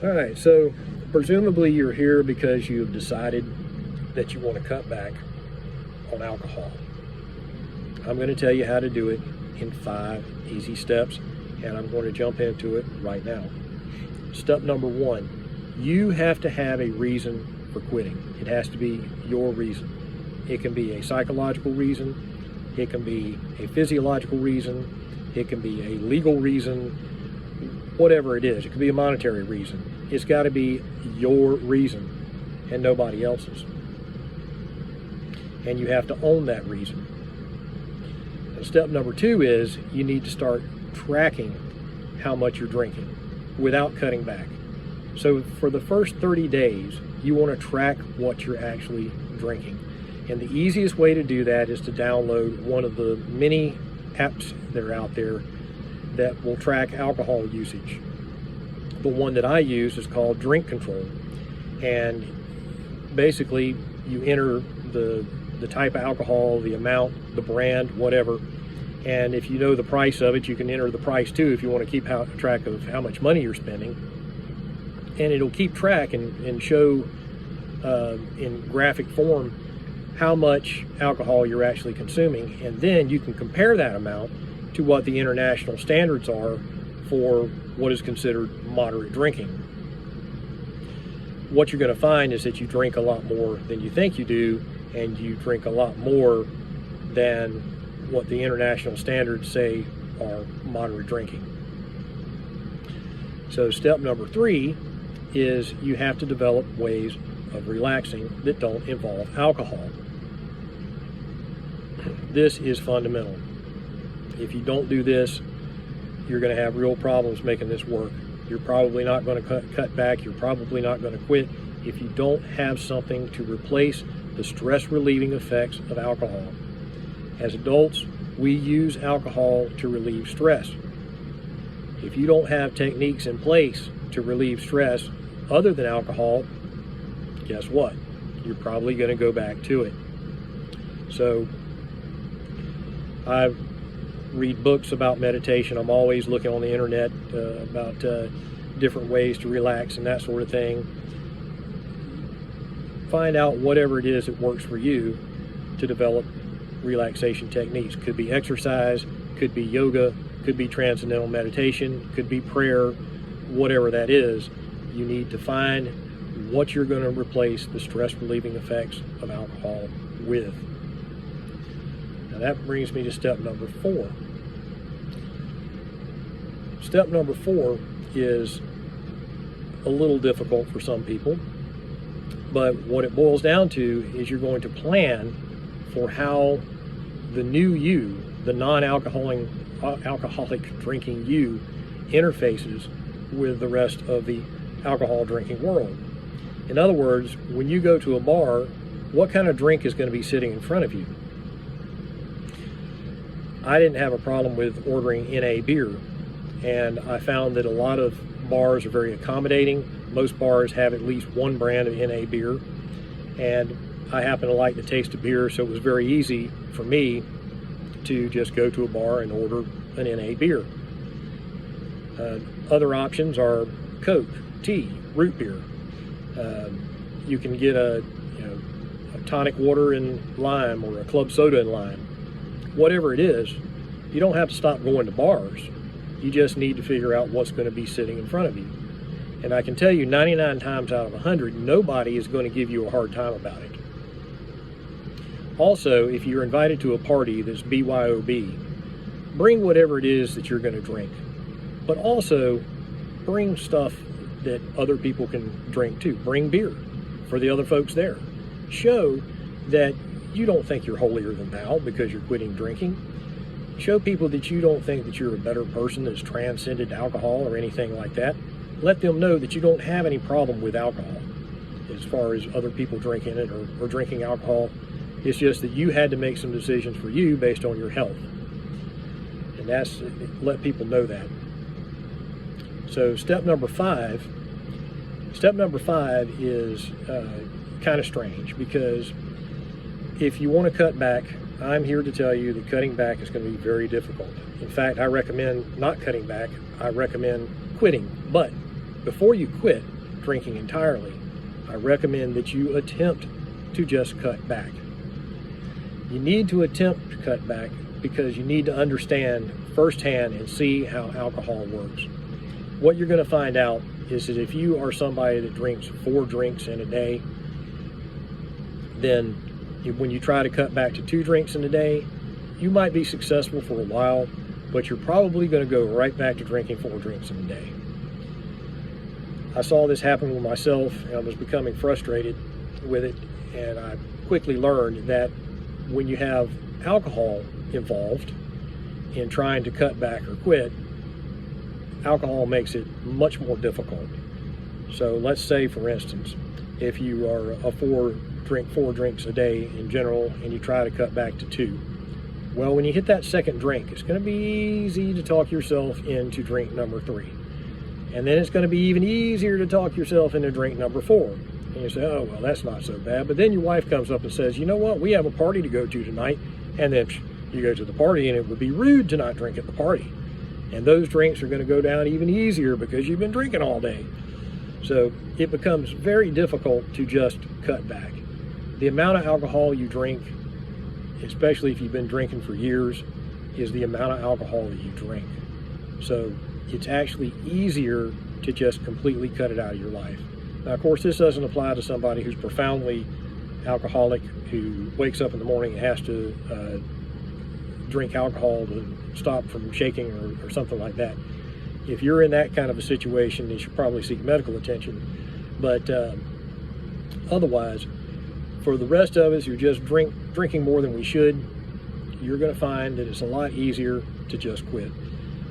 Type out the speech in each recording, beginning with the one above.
All right, so presumably you're here because you've decided that you want to cut back on alcohol. I'm going to tell you how to do it in 5 easy steps, and I'm going to jump into it right now. Step number 1, you have to have a reason for quitting. It has to be your reason. It can be a psychological reason, it can be a physiological reason, it can be a legal reason, whatever it is. It could be a monetary reason. It's got to be your reason and nobody else's. And you have to own that reason. And step number 2 is you need to start tracking how much you're drinking without cutting back. So for the first 30 days, you want to track what you're actually drinking. And the easiest way to do that is to download one of the many apps that are out there that will track alcohol usage. The one that I use is called Drink Control. And basically you enter the type of alcohol, the amount, the brand, whatever. And if you know the price of it, you can enter the price too if you want to keep track of how much money you're spending. And it'll keep track and show in graphic form how much alcohol you're actually consuming. And then you can compare that amount to what the international standards are for what is considered moderate drinking. What you're going to find is that you drink a lot more than you think you do, and you drink a lot more than what the international standards say are moderate drinking. So step number 3 is you have to develop ways of relaxing that don't involve alcohol. This is fundamental. If you don't do this, you're going to have real problems making this work. You're probably not going to cut back. You're probably not going to quit if you don't have something to replace the stress relieving effects of alcohol. As adults, we use alcohol to relieve stress. If you don't have techniques in place to relieve stress other than alcohol, guess what? You're probably going to go back to it. So I read books about meditation. I'm always looking on the internet about different ways to relax and that sort of thing. Find out whatever it is that works for you to develop relaxation techniques. Could be exercise, could be yoga, could be transcendental meditation, could be prayer, whatever that is. You need to find what you're going to replace the stress relieving effects of alcohol with. Now that brings me to step number 4. Step number 4 is a little difficult for some people, but what it boils down to is you're going to plan for how the new you, the non-alcoholic drinking you, interfaces with the rest of the alcohol drinking world. In other words, when you go to a bar, what kind of drink is going to be sitting in front of you? I didn't have a problem with ordering NA beer, and I found that a lot of bars are very accommodating. Most bars have at least one brand of NA beer, and I happen to like the taste of beer, so it was very easy for me to just go to a bar and order an NA beer. Other options are Coke, tea, root beer. You can get a tonic water and lime, or a club soda and lime. Whatever it is, you don't have to stop going to bars. You just need to figure out what's going to be sitting in front of you. And I can tell you 99 times out of 100, nobody is going to give you a hard time about it. Also, if you're invited to a party that's BYOB, bring whatever it is that you're going to drink. But also, bring stuff that other people can drink too. Bring beer for the other folks there. Show that you don't think you're holier than thou because you're quitting drinking. Show people that you don't think that you're a better person that's transcended alcohol or anything like that. Let them know that you don't have any problem with alcohol as far as other people drinking it or drinking alcohol. It's just that you had to make some decisions for you based on your health. And let people know that. So step number 5 is kind of strange, because if you want to cut back, I'm here to tell you that cutting back is going to be very difficult. In fact, I recommend not cutting back. I recommend quitting. But before you quit, drinking entirely, I recommend that you attempt to just cut back. You need to attempt to cut back because you need to understand firsthand and see how alcohol works. What you're going to find out is that if you are somebody that drinks 4 drinks in a day, then when you try to cut back to 2 drinks in a day, you might be successful for a while, but you're probably going to go right back to drinking 4 drinks in a day. I saw this happen with myself, and I was becoming frustrated with it, and I quickly learned that when you have alcohol involved in trying to cut back or quit, alcohol makes it much more difficult. So let's say, for instance, if you are a 4 drinks a day in general and you try to cut back to 2, well, when you hit that second drink, it's going to be easy to talk yourself into drink number 3. And then it's going to be even easier to talk yourself into drink number 4. And you say, oh, well, that's not so bad. But then your wife comes up and says, you know what, we have a party to go to tonight. And then you go to the party, and it would be rude to not drink at the party. And those drinks are going to go down even easier because you've been drinking all day. So it becomes very difficult to just cut back. The amount of alcohol you drink, especially if you've been drinking for years, is the amount of alcohol that you drink. So it's actually easier to just completely cut it out of your life. Now, of course, this doesn't apply to somebody who's profoundly alcoholic, who wakes up in the morning and has to drink alcohol to stop from shaking or something like that. If you're in that kind of a situation, you should probably seek medical attention. But otherwise, for the rest of us who just drinking more than we should, you're going to find that it's a lot easier to just quit.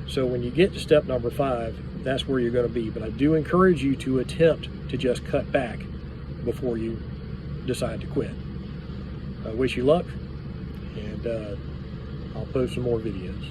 So when you get to step number 5, that's where you're going to be. But I do encourage you to attempt to just cut back before you decide to quit. I wish you luck, and I'll post some more videos.